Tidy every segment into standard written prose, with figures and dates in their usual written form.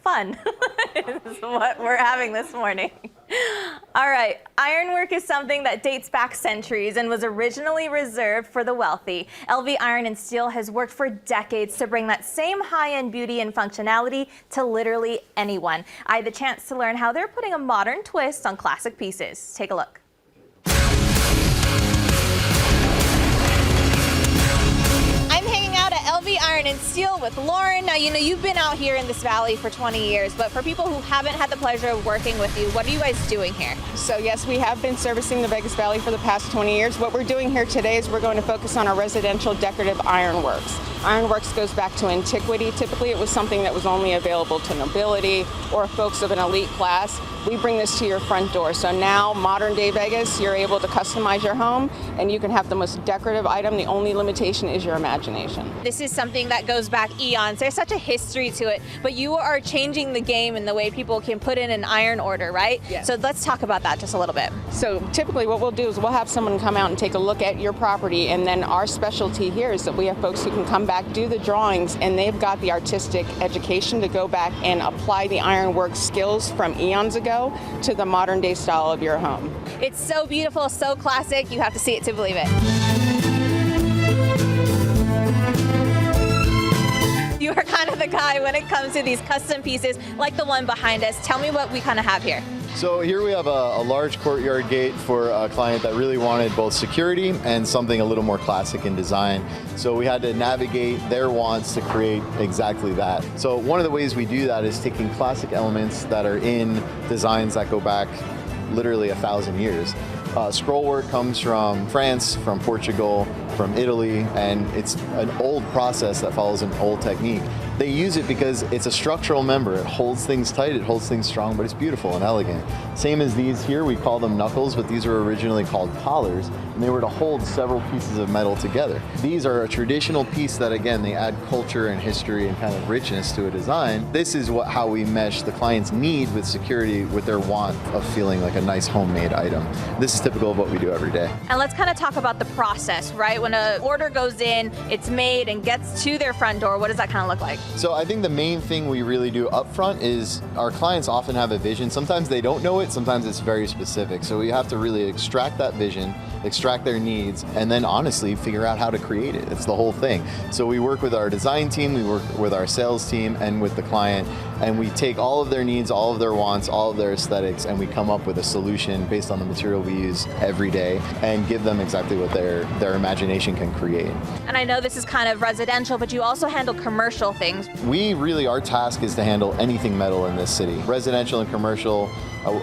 fun. This is what we're having this morning. All right, ironwork is something that dates back centuries and was originally reserved for the wealthy. LV Iron and Steel has worked for decades to bring that same high-end beauty and functionality to literally anyone. I had the chance to learn how they're putting a modern twist on classic pieces. Take a look. LV Iron and Steel with Lauren. Now, you've been out here in this valley for 20 years, but for people who haven't had the pleasure of working with you, what are you guys doing here? So yes, we have been servicing the Vegas Valley for the past 20 years. What we're doing here today is we're going to focus on our residential decorative ironworks. Ironworks goes back to antiquity. Typically, it was something that was only available to nobility or folks of an elite class. We bring this to your front door. So now, modern day Vegas, you're able to customize your home and you can have the most decorative item. The only limitation is your imagination. This is something that goes back eons. There's such a history to it, but you are changing the game in the way people can put in an iron order, right? Yes. So let's talk about that just a little bit. So typically what we'll do is we'll have someone come out and take a look at your property, and then our specialty here is that we have folks who can come back, do the drawings, and they've got the artistic education to go back and apply the ironwork skills from eons ago to the modern day style of your home. It's so beautiful, so classic. You have to see it to believe it. You are kind of the guy when it comes to these custom pieces like the one behind us. Tell me what we kind of have here. So here we have a large courtyard gate for a client that really wanted both security and something a little more classic in design. So we had to navigate their wants to create exactly that. So one of the ways we do that is taking classic elements that are in designs that go back literally 1,000 years. Scroll work comes from France, from Portugal, from Italy, and it's an old process that follows an old technique. They use it because it's a structural member. It holds things tight, it holds things strong, but it's beautiful and elegant. Same as these here, we call them knuckles, but these were originally called collars, and they were to hold several pieces of metal together. These are a traditional piece that, again, they add culture and history and kind of richness to a design. This is how we mesh the client's need with security with their want of feeling like a nice homemade item. This is typical of what we do every day. And let's kind of talk about the process, right? When an order goes in, it's made and gets to their front door, what does that kind of look like? So I think the main thing we really do up front is our clients often have a vision. Sometimes they don't know it, sometimes it's very specific. So we have to really extract that vision, extract their needs, and then honestly figure out how to create it. It's the whole thing. So we work with our design team, we work with our sales team, and with the client, and we take all of their needs, all of their wants, all of their aesthetics, and we come up with a solution based on the material we use every day and give them exactly what their imagination can create. And I know this is kind of residential, but you also handle commercial things. Our task is to handle anything metal in this city. Residential and commercial,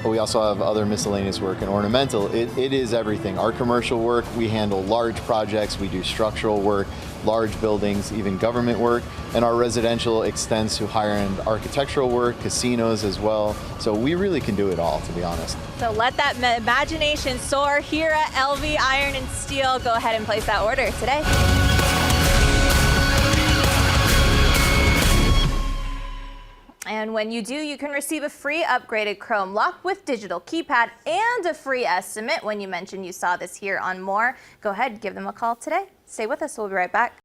we also have other miscellaneous work and ornamental. It is everything. Our commercial work, we handle large projects, we do structural work, large buildings, even government work, and our residential extends to higher-end architectural work, casinos as well. So we really can do it all, to be honest. So let that imagination soar here at LV Iron and Steel. Go ahead and place that order today. And when you do, you can receive a free upgraded Chrome lock with digital keypad and a free estimate when you mention you saw this here on More. Go ahead, give them a call today. Stay with us, we'll be right back.